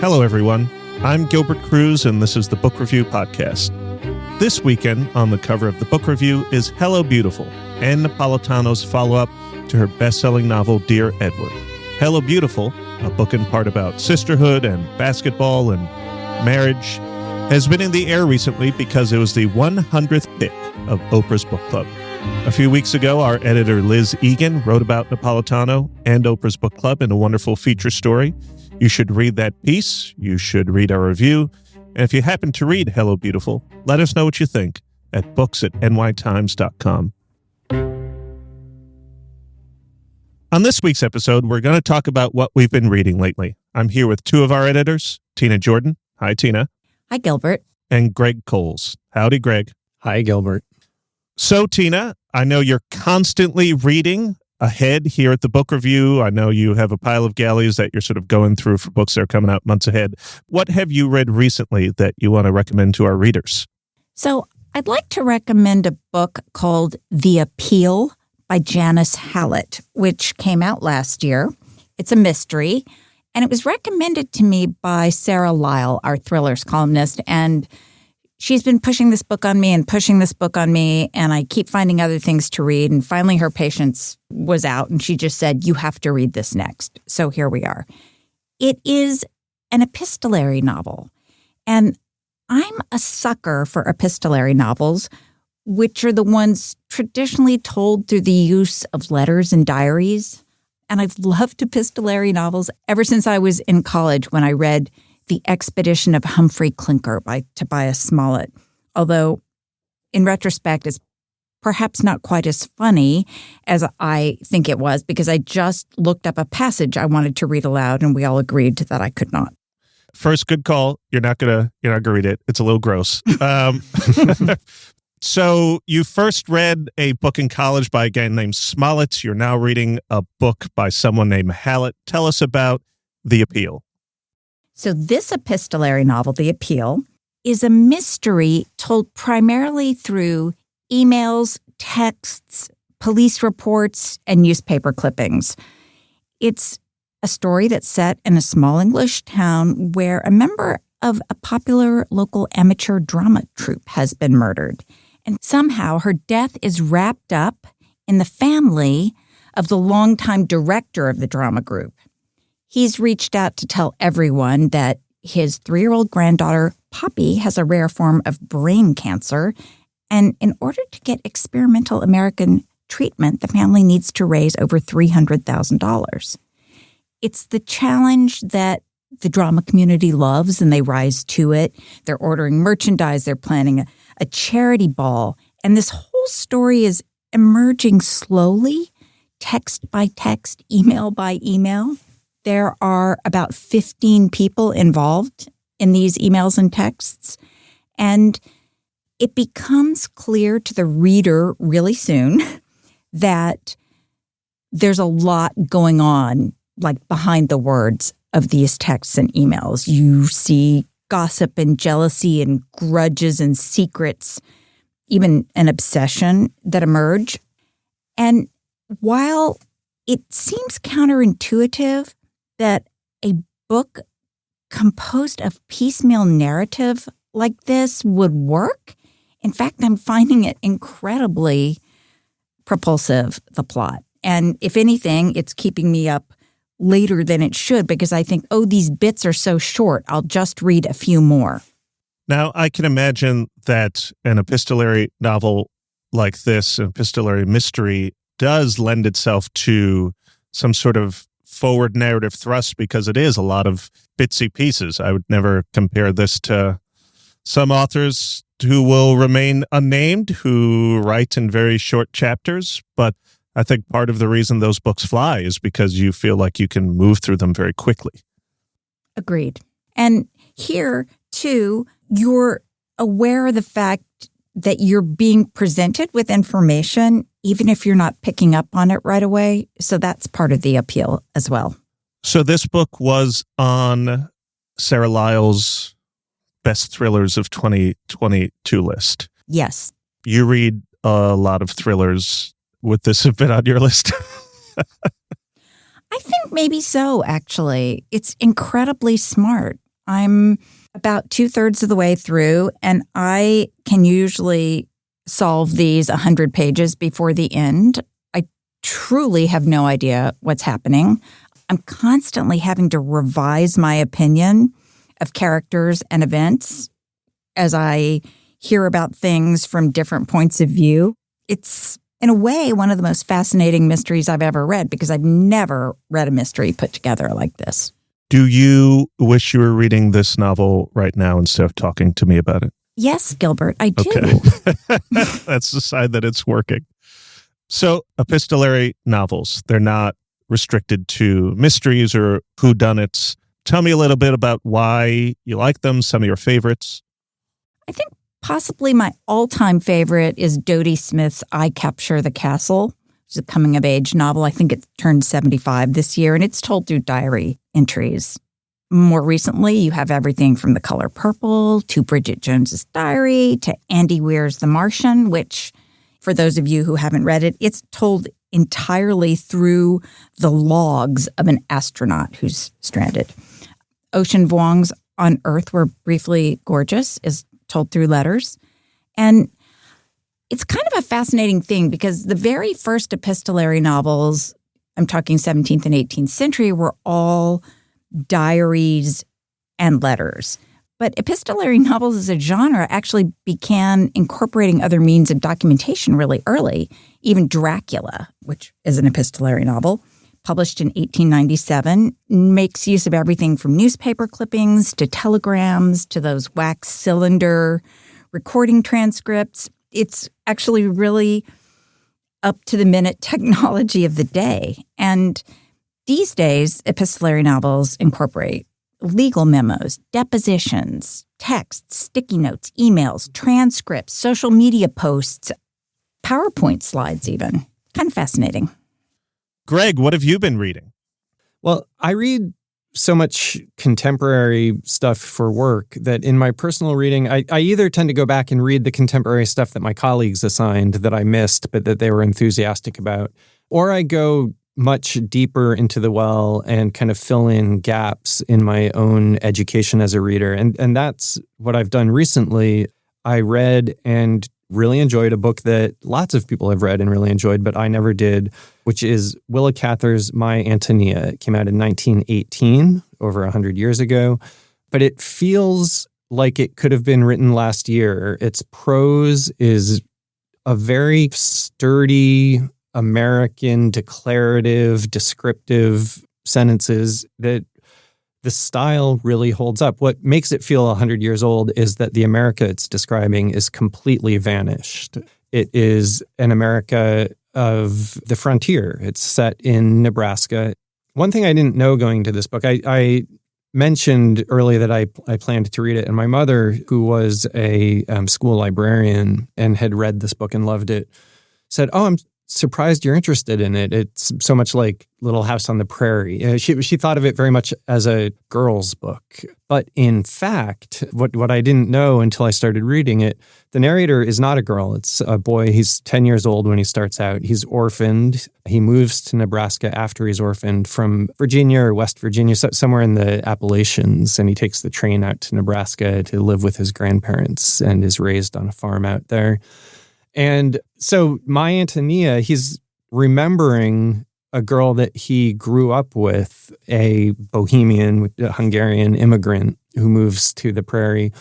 Hello, everyone. I'm Gilbert Cruz, and this is the Book Review Podcast. This weekend, on the cover of the book review, is Hello, Beautiful, Ann Napolitano's follow-up to her best-selling novel, Dear Edward. Hello, Beautiful, a book in part about sisterhood and basketball and marriage, has been in the air recently because it was the 100th pick of Oprah's Book Club. A few weeks ago, our editor Liz Egan wrote about Napolitano and Oprah's Book Club in a wonderful feature story. You should read that piece. You should read our review. And if you happen to read Hello, Beautiful, let us know what you think at books@nytimes.com. On this week's episode, we're going to talk about what we've been reading lately. I'm here with two of our editors, Tina Jordan. Hi, Tina. Hi, Gilbert. And Greg Cowles. Howdy, Greg. Hi, Gilbert. So, Tina, I know you're constantly reading ahead here at the book review. I know you have a pile of galleys that you're sort of going through for books that are coming out months ahead. What have you read recently that you want to recommend to our readers? So I'd like to recommend a book called The Appeal by Janice Hallett, which came out last year. It's a mystery, and it was recommended to me by Sarah Lyle, our thrillers columnist, and she's been pushing this book on me, and I keep finding other things to read. And finally, her patience was out, and she just said, you have to read this next. So here we are. It is an epistolary novel, and I'm a sucker for epistolary novels, which are the ones traditionally told through the use of letters and diaries. And I've loved epistolary novels ever since I was in college when I read The Expedition of Humphrey Clinker by Tobias Smollett, although in retrospect it's perhaps not quite as funny as I think it was because I just looked up a passage I wanted to read aloud and we all agreed that I could not. First, good call. You're not gonna read it. It's a little gross. So you first read a book in college by a guy named Smollett. You're now reading a book by someone named Hallett. Tell us about The Appeal. So this epistolary novel, The Appeal, is a mystery told primarily through emails, texts, police reports, and newspaper clippings. It's a story that's set in a small English town where a member of a popular local amateur drama troupe has been murdered. And somehow her death is wrapped up in the family of the longtime director of the drama group. He's reached out to tell everyone that his 3-year-old granddaughter, Poppy, has a rare form of brain cancer. And in order to get experimental American treatment, the family needs to raise over $300,000. It's the challenge that the drama community loves, and they rise to it. They're ordering merchandise. They're planning a charity ball. And this whole story is emerging slowly, text by text, email by email. There are about 15 people involved in these emails and texts, and it becomes clear to the reader really soon that there's a lot going on, like behind the words of these texts and emails. You see gossip and jealousy and grudges and secrets, even an obsession that emerge. And while it seems counterintuitive that a book composed of piecemeal narrative like this would work, in fact, I'm finding it incredibly propulsive, the plot. And if anything, it's keeping me up later than it should because I think, these bits are so short, I'll just read a few more. Now, I can imagine that an epistolary novel like this, an epistolary mystery, does lend itself to some sort of forward narrative thrust because it is a lot of bitsy pieces. I would never compare this to some authors who will remain unnamed, who write in very short chapters, but I think part of the reason those books fly is because you feel like you can move through them very quickly. Agreed. And here, too, you're aware of the fact that you're being presented with information, even if you're not picking up on it right away. So that's part of the appeal as well. So this book was on Sarah Lyle's Best Thrillers of 2022 list. Yes. You read a lot of thrillers. Would this have been on your list? I think maybe so, actually. It's incredibly smart. I'm about 2/3 of the way through, and I can usually solve these 100 pages before the end. I truly have no idea what's happening. I'm constantly having to revise my opinion of characters and events as I hear about things from different points of view. It's, in a way, one of the most fascinating mysteries I've ever read because I've never read a mystery put together like this. Do you wish you were reading this novel right now instead of talking to me about it? Yes, Gilbert, I do. Okay. That's the sign that it's working. So epistolary novels, they're not restricted to mysteries or whodunits. Tell me a little bit about why you like them, some of your favorites. I think possibly my all-time favorite is Dodie Smith's I Capture the Castle, which is a coming-of-age novel. I think it turned 75 this year, and it's told through diary entries. More recently, you have everything from The Color Purple to Bridget Jones's Diary to Andy Weir's The Martian, which, for those of you who haven't read it, it's told entirely through the logs of an astronaut who's stranded. Ocean Vuong's On Earth We're Briefly Gorgeous is told through letters. And it's kind of a fascinating thing because the very first epistolary novels, I'm talking 17th and 18th century, were all diaries and letters. But epistolary novels as a genre actually began incorporating other means of documentation really early. Even Dracula, which is an epistolary novel, published in 1897, makes use of everything from newspaper clippings to telegrams to those wax cylinder recording transcripts. It's actually really up-to-the-minute technology of the day. And these days, epistolary novels incorporate legal memos, depositions, texts, sticky notes, emails, transcripts, social media posts, PowerPoint slides even. Kind of fascinating. Greg, what have you been reading? Well, I read so much contemporary stuff for work that in my personal reading, I either tend to go back and read the contemporary stuff that my colleagues assigned that I missed, but that they were enthusiastic about, or I go much deeper into the well and kind of fill in gaps in my own education as a reader. And that's what I've done recently. I read and really enjoyed a book that lots of people have read and really enjoyed, but I never did, which is Willa Cather's My Antonia. It came out in 1918, over 100 years ago, but it feels like it could have been written last year. Its prose is a very sturdy, American, declarative, descriptive sentences that the style really holds up. What makes it feel 100 years old is that the America it's describing is completely vanished. It is an America of the frontier. It's set in Nebraska. One thing I didn't know going to this book, I mentioned earlier that I planned to read it, and my mother, who was a school librarian and had read this book and loved it, said, "Oh, I'm surprised you're interested in it. It's so much like Little House on the Prairie." She thought of it very much as a girl's book. But in fact, what I didn't know until I started reading it, the narrator is not a girl. It's a boy. He's 10 years old when he starts out. He's orphaned. He moves to Nebraska after he's orphaned from Virginia or West Virginia, somewhere in the Appalachians. And he takes the train out to Nebraska to live with his grandparents and is raised on a farm out there. And so My Antonia, he's remembering a girl that he grew up with, a Bohemian, a Hungarian immigrant who moves to the prairie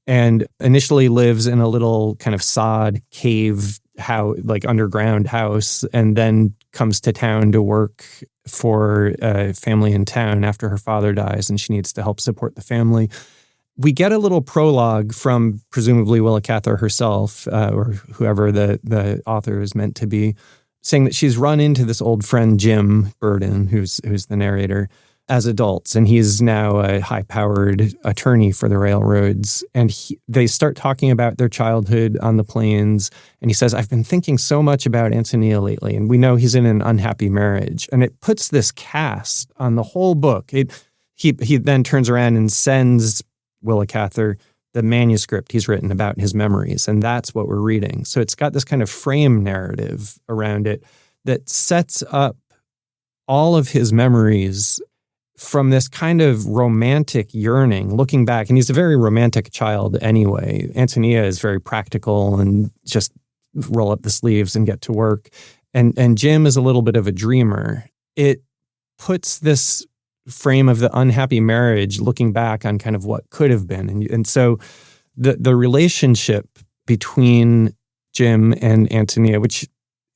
and initially lives in a little kind of sod cave house, like underground house, and then comes to town to work for a family in town after her father dies and she needs to help support the family. We get a little prologue from presumably Willa Cather herself, or whoever the author is meant to be, saying that she's run into this old friend, Jim Burden, who's the narrator, as adults. And he's now a high-powered attorney for the railroads. And they start talking about their childhood on the plains. And he says, "I've been thinking so much about Antonia lately." And we know he's in an unhappy marriage. And it puts this cast on the whole book. He then turns around and sends Willa Cather the manuscript he's written about his memories, and that's what we're reading. So it's got this kind of frame narrative around it that sets up all of his memories from this kind of romantic yearning, looking back, and he's a very romantic child anyway. Antonia is very practical and just roll up the sleeves and get to work. And Jim is a little bit of a dreamer. It puts this frame of the unhappy marriage looking back on kind of what could have been. And so the relationship between Jim and Antonia, which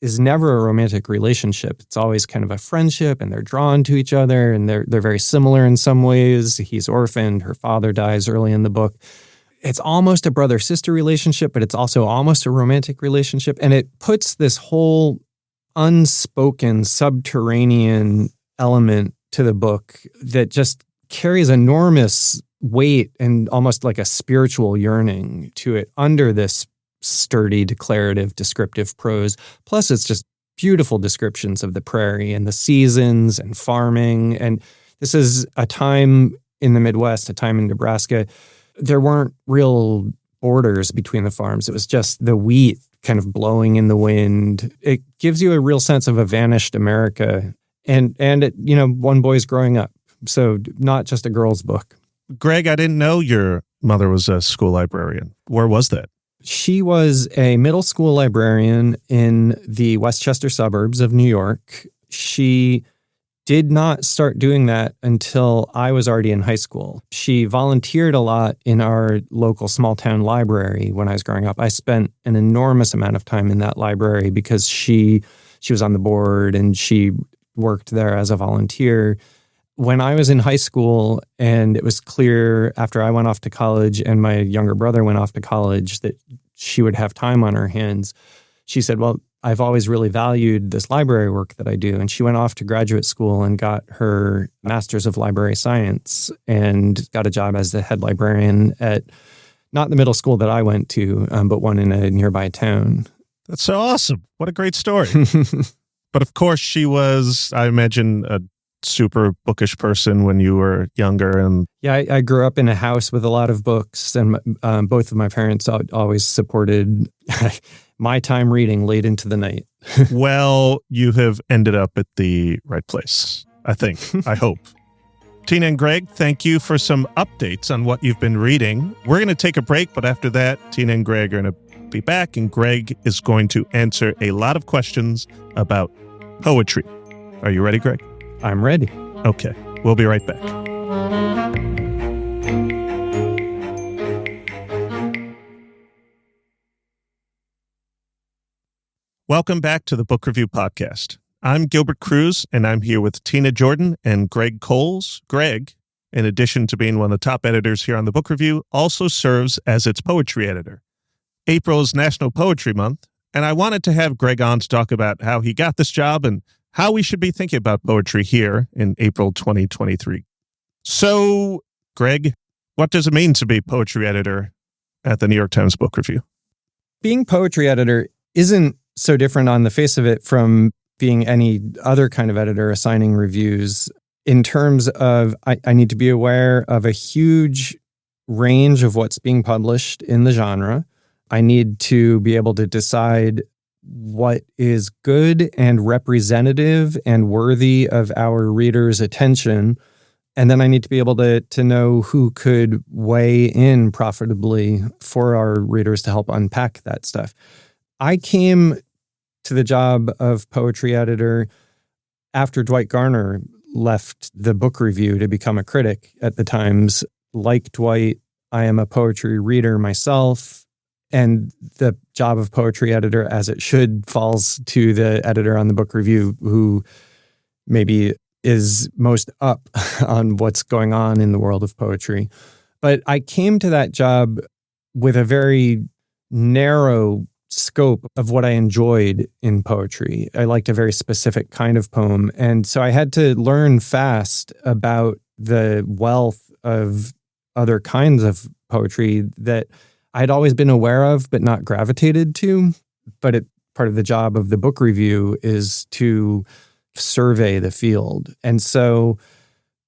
is never a romantic relationship. It's always kind of a friendship, and they're drawn to each other, and they're very similar in some ways. He's orphaned. Her father dies early in the book. It's almost a brother-sister relationship, but it's also almost a romantic relationship. And it puts this whole unspoken subterranean element to the book that just carries enormous weight and almost like a spiritual yearning to it under this sturdy, declarative, descriptive prose. Plus, it's just beautiful descriptions of the prairie and the seasons and farming. And this is a time in the Midwest, a time in Nebraska. There weren't real borders between the farms. It was just the wheat kind of blowing in the wind. It gives you a real sense of a vanished America. And it, one boy's growing up. So not just a girl's book. Greg, I didn't know your mother was a school librarian. Where was that? She was a middle school librarian in the Westchester suburbs of New York. She did not start doing that until I was already in high school. She volunteered a lot in our local small town library when I was growing up. I spent an enormous amount of time in that library because she was on the board and she worked there as a volunteer. When I was in high school and it was clear after I went off to college and my younger brother went off to college that she would have time on her hands, she said, well, I've always really valued this library work that I do. And she went off to graduate school and got her Master's of Library Science and got a job as the head librarian at not the middle school that I went to, but one in a nearby town. That's so awesome. What a great story. But of course, she was, I imagine, a super bookish person when you were younger. And yeah, I grew up in a house with a lot of books, and both of my parents always supported my time reading late into the night. Well, you have ended up at the right place, I think. I hope. Tina and Greg, thank you for some updates on what you've been reading. We're going to take a break, but after that, Tina and Greg are going to be back, and Greg is going to answer a lot of questions about poetry. Are you ready, Greg? I'm ready. Okay, we'll be right back. Welcome back to the Book Review Podcast. I'm Gilbert Cruz, and I'm here with Tina Jordan and Greg Cowles. Greg, in addition to being one of the top editors here on the Book Review, also serves as its poetry editor. April is National Poetry Month, and I wanted to have Greg on to talk about how he got this job and how we should be thinking about poetry here in April 2023. So, Greg, what does it mean to be poetry editor at the New York Times Book Review? Being poetry editor isn't so different on the face of it from being any other kind of editor assigning reviews. In terms of, I need to be aware of a huge range of what's being published in the genre. I need to be able to decide what is good and representative and worthy of our readers' attention. And then I need to be able to know who could weigh in profitably for our readers to help unpack that stuff. I came to the job of poetry editor after Dwight Garner left the book review to become a critic at the Times. Like Dwight, I am a poetry reader myself. And the job of poetry editor, as it should, falls to the editor on the book review who maybe is most up on what's going on in the world of poetry. But I came to that job with a very narrow scope of what I enjoyed in poetry. I liked a very specific kind of poem. And so I had to learn fast about the wealth of other kinds of poetry that I'd always been aware of, but not gravitated to. But part of the job of the book review is to survey the field. And so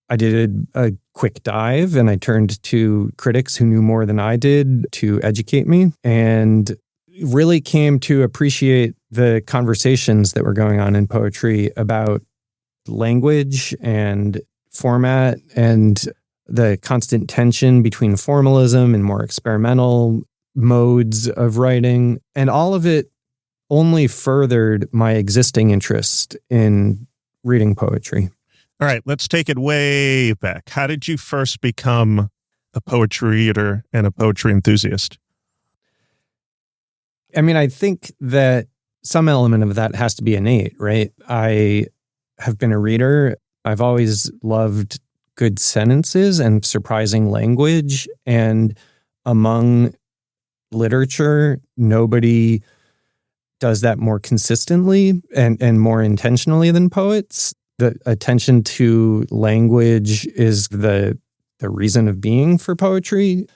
I did a quick dive and I turned to critics who knew more than I did to educate me, and really came to appreciate the conversations that were going on in poetry about language and format and the constant tension between formalism and more experimental modes of writing. And all of it only furthered my existing interest in reading poetry. All right, let's take it way back. How did you first become a poetry reader and a poetry enthusiast? I mean, I think that some element of that has to be innate, right? I have been a reader. I've always loved good sentences and surprising language. And among literature, nobody does that more consistently and more intentionally than poets. The attention to language is the reason of being for poetry.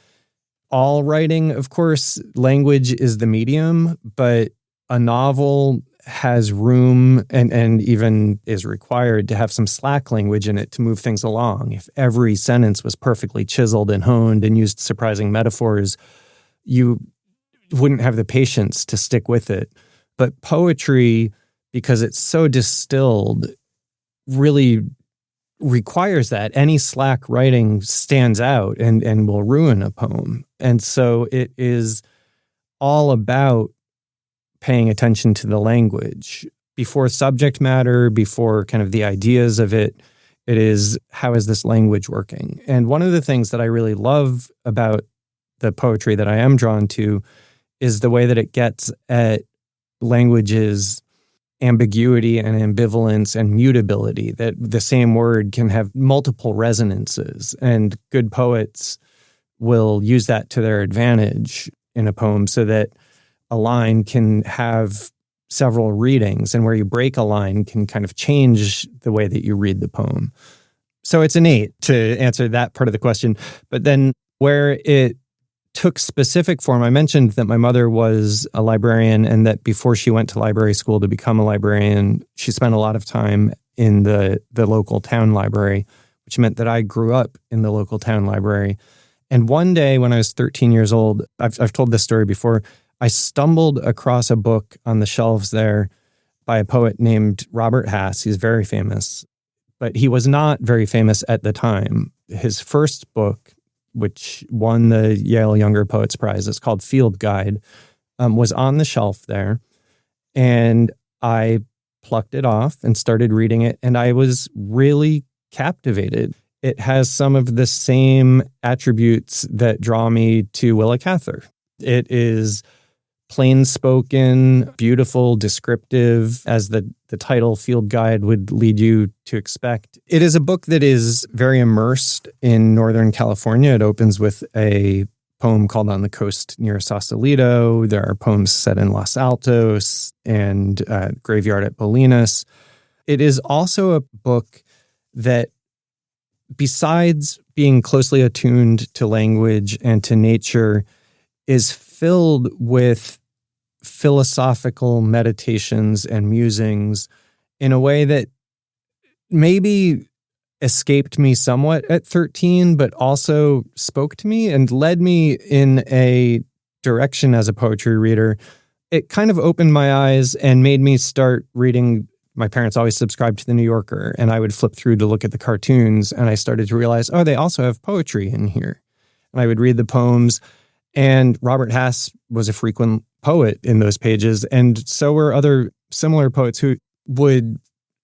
All writing, of course, language is the medium, but a novel has room and even is required to have some slack language in it to move things along. If every sentence was perfectly chiseled and honed and used surprising metaphors, you wouldn't have the patience to stick with it. But poetry, because it's so distilled, really requires that. Any slack writing stands out and will ruin a poem. And so it is all about paying attention to the language. Before subject matter, before kind of the ideas of it, it is, how is this language working? And one of the things that I really love about the poetry that I am drawn to is the way that it gets at language's ambiguity and ambivalence and mutability, that the same word can have multiple resonances, and good poets will use that to their advantage in a poem so that a line can have several readings, and where you break a line can kind of change the way that you read the poem. So it's innate, to answer that part of the question. But then where it took specific form, I mentioned that my mother was a librarian, and that before she went to library school to become a librarian, she spent a lot of time in the local town library, which meant that I grew up in the local town library. And one day when I was 13 years old, I've told this story before, I stumbled across a book on the shelves there by a poet named Robert Hass. He's very famous, but he was not very famous at the time. His first book, which won the Yale Younger Poets Prize, it's called Field Guide, was on the shelf there. And I plucked it off and started reading it, and I was really captivated. It has some of the same attributes that draw me to Willa Cather. It is plain-spoken, beautiful, descriptive, as the title Field Guide would lead you to expect. It is a book that is very immersed in Northern California. It opens with a poem called On the Coast Near Sausalito. There are poems set in Los Altos and Graveyard at Bolinas. It is also a book that, besides being closely attuned to language and to nature, is filled with philosophical meditations and musings in a way that maybe escaped me somewhat at 13, but also spoke to me and led me in a direction as a poetry reader. It kind of opened my eyes and made me start reading. My parents always subscribed to The New Yorker, and I would flip through to look at the cartoons, and I started to realize, oh, they also have poetry in here. And I would read the poems. And Robert Hass was a frequent poet in those pages, and so were other similar poets who would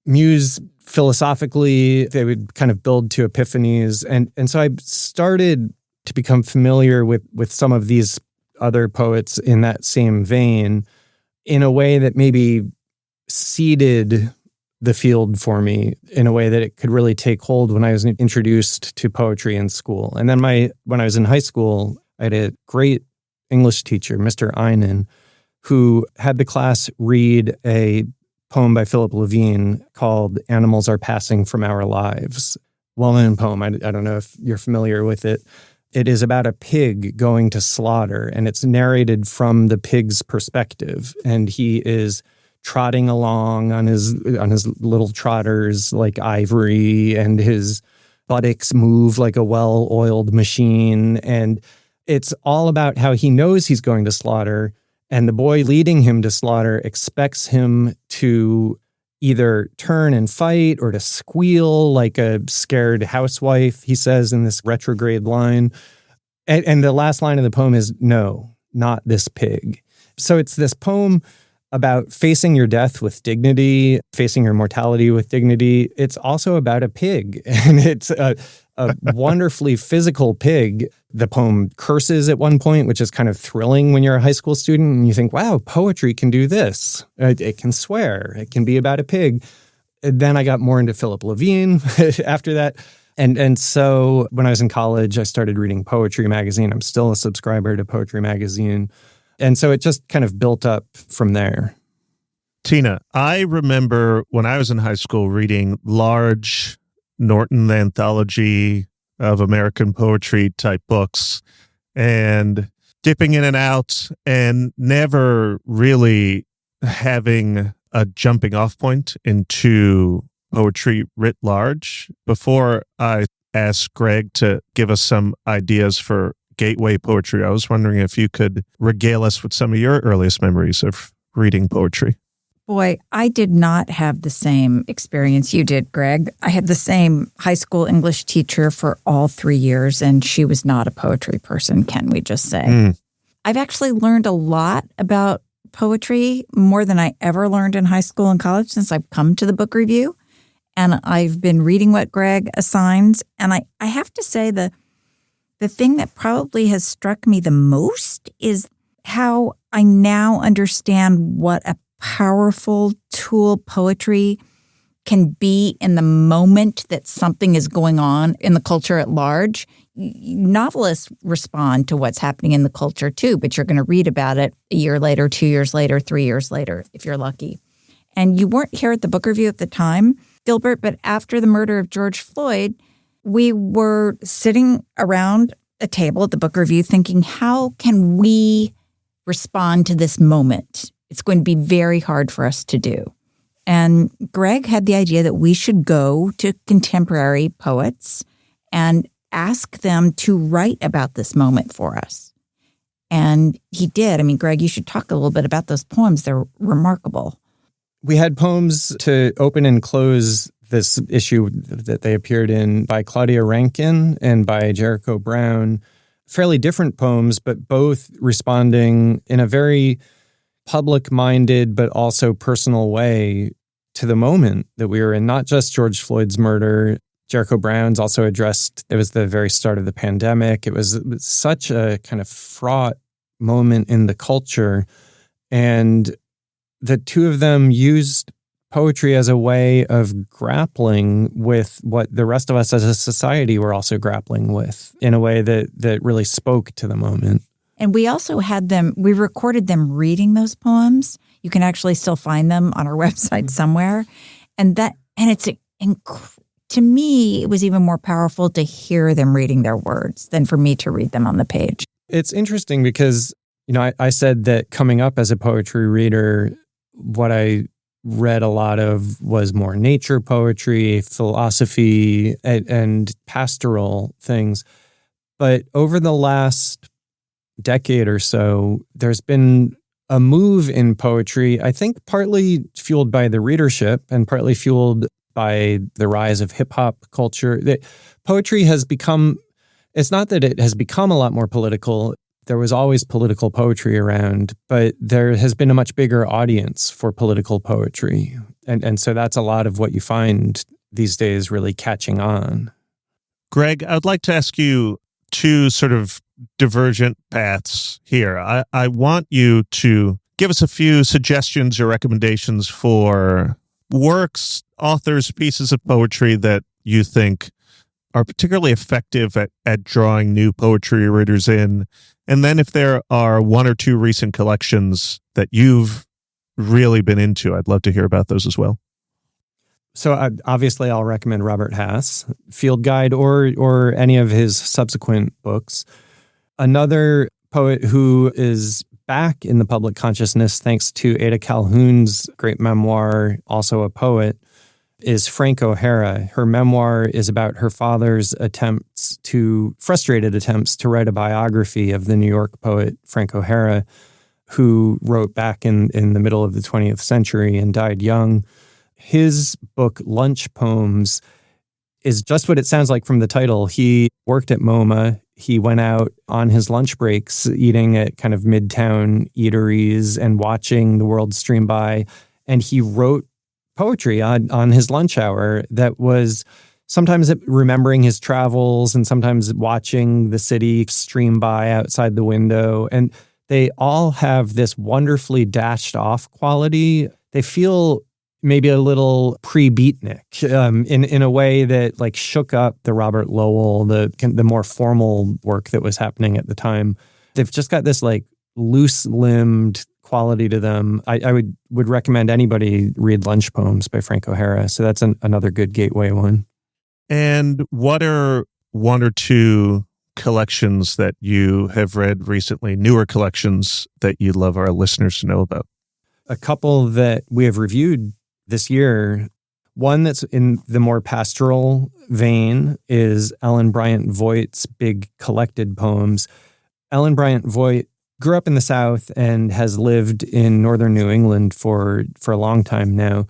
muse philosophically. They would kind of build to epiphanies. And so I started to become familiar with some of these other poets in that same vein in a way that maybe seeded the field for me in a way that it could really take hold when I was introduced to poetry in school. And then when I was in high school, I had a great English teacher, Mr. Einan, who had the class read a poem by Philip Levine called Animals Are Passing From Our Lives. Well-known poem. I don't know if you're familiar with it. It is about a pig going to slaughter, and it's narrated from the pig's perspective. And he is trotting along on his little trotters like ivory, and his buttocks move like a well-oiled machine. And it's all about how he knows he's going to slaughter, and the boy leading him to slaughter expects him to either turn and fight or to squeal like a scared housewife, he says in this retrograde line. And the last line of the poem is, "No, not this pig." So it's this poem about facing your death with dignity, facing your mortality with dignity. It's also about a pig, and it's a wonderfully physical pig. The poem curses at one point, which is kind of thrilling when you're a high school student, and you think, wow, poetry can do this. It can swear. It can be about a pig. And then I got more into Philip Levine after that. And so when I was in college, I started reading Poetry Magazine. I'm still a subscriber to Poetry Magazine. And so it just kind of built up from there. Tina, I remember when I was in high school reading large Norton anthology of American poetry type books and dipping in and out and never really having a jumping off point into poetry writ large. Before I asked Greg to give us some ideas for gateway poetry, I was wondering if you could regale us with some of your earliest memories of reading poetry. Boy, I did not have the same experience you did, Greg. I had the same high school English teacher for all 3 years, and she was not a poetry person, can we just say? I've actually learned a lot about poetry, more than I ever learned in high school and college since I've come to the book review. And I've been reading what Greg assigns. And I have to say the thing that probably has struck me the most is how I now understand what a powerful tool poetry can be in the moment that something is going on in the culture at large. Novelists respond to what's happening in the culture too, but you're going to read about it a year later, 2 years later, 3 years later, if you're lucky. And you weren't here at the book review at the time, Gilbert, but after the murder of George Floyd, we were sitting around a table at the book review thinking, how can we respond to this moment? It's going to be very hard for us to do. And Greg had the idea that we should go to contemporary poets and ask them to write about this moment for us. And he did. I mean, Greg, you should talk a little bit about those poems. They're remarkable. We had poems to open and close this issue that they appeared in by Claudia Rankine and by Jericho Brown. Fairly different poems, but both responding in a very public-minded but also personal way to the moment that we were in. Not just George Floyd's murder. Jericho Brown's also addressed, it was the very start of the pandemic. It was such a kind of fraught moment in the culture. And the two of them used poetry as a way of grappling with what the rest of us as a society were also grappling with in a way that really spoke to the moment. And we also had them, we recorded them reading those poems. You can actually still find them on our website somewhere. And it's to me, it was even more powerful to hear them reading their words than for me to read them on the page. It's interesting because, I said that coming up as a poetry reader, what I read a lot of was more nature poetry, philosophy, and pastoral things. But over the last decade or so, there's been a move in poetry, I think partly fueled by the readership and partly fueled by the rise of hip-hop culture. That poetry has become, it's not that it has become a lot more political. There was always political poetry around, but there has been a much bigger audience for political poetry. And so that's a lot of what you find these days really catching on. Greg, I'd like to ask you two sort of divergent paths here. I want you to give us a few suggestions or recommendations for works, authors, pieces of poetry that you think are particularly effective at drawing new poetry readers in. And then if there are one or two recent collections that you've really been into, I'd love to hear about those as well. So obviously I'll recommend Robert Hass, Field Guide, or any of his subsequent books. Another poet who is back in the public consciousness thanks to Ada Calhoun's great memoir, also a poet, is Frank O'Hara. Her memoir is about her father's frustrated attempts to write a biography of the New York poet Frank O'Hara, who wrote back in the middle of the 20th century and died young. His book, Lunch Poems, is just what it sounds like from the title. He worked at MoMA. He went out on his lunch breaks, eating at kind of midtown eateries and watching the world stream by. And he wrote poetry on his lunch hour that was sometimes remembering his travels and sometimes watching the city stream by outside the window. And they all have this wonderfully dashed off quality. They feel maybe a little pre-beatnik in a way that like shook up the Robert Lowell, the more formal work that was happening at the time. They've just got this like loose-limbed quality to them. I would recommend anybody read Lunch Poems by Frank O'Hara. So that's another good gateway one. And what are one or two collections that you have read recently, newer collections that you'd love our listeners to know about? A couple that we have reviewed this year, one that's in the more pastoral vein is Ellen Bryant Voigt's big collected poems. Ellen Bryant Voigt grew up in the South and has lived in northern New England for a long time now.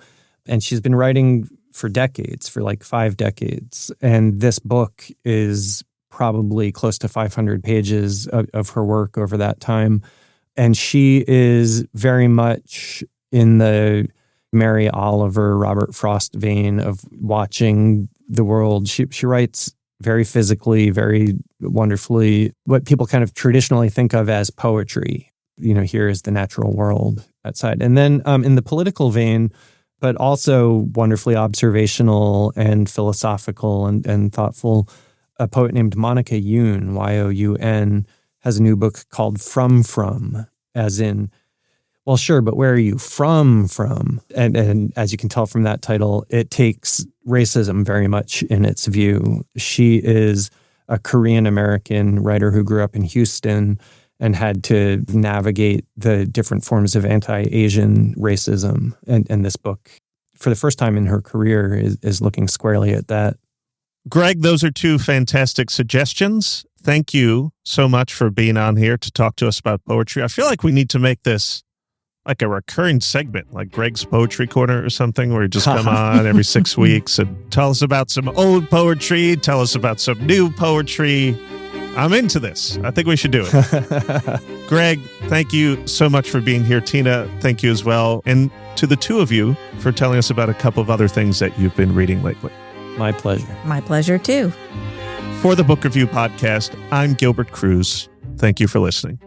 And she's been writing for decades, for like 5 decades. And this book is probably close to 500 pages of her work over that time. And she is very much in the Mary Oliver, Robert Frost vein of watching the world. She writes very physically, very wonderfully, what people kind of traditionally think of as poetry. You know, here is the natural world outside. And then in the political vein, but also wonderfully observational and philosophical and thoughtful, a poet named Monica Youn, Youn, has a new book called From, as in, well, sure, but where are you from? And as you can tell from that title, it takes racism very much in its view. She is a Korean-American writer who grew up in Houston and had to navigate the different forms of anti-Asian racism. And this book, for the first time in her career, is looking squarely at that. Greg, those are 2 fantastic suggestions. Thank you so much for being on here to talk to us about poetry. I feel like we need to make this like a recurring segment, like Greg's Poetry Corner or something, where you just come on every 6 weeks and tell us about some old poetry, tell us about some new poetry. I'm into this. I think we should do it. Greg, thank you so much for being here. Tina, thank you as well. And to the 2 of you for telling us about a couple of other things that you've been reading lately. My pleasure. My pleasure, too. For the Book Review Podcast, I'm Gilbert Cruz. Thank you for listening.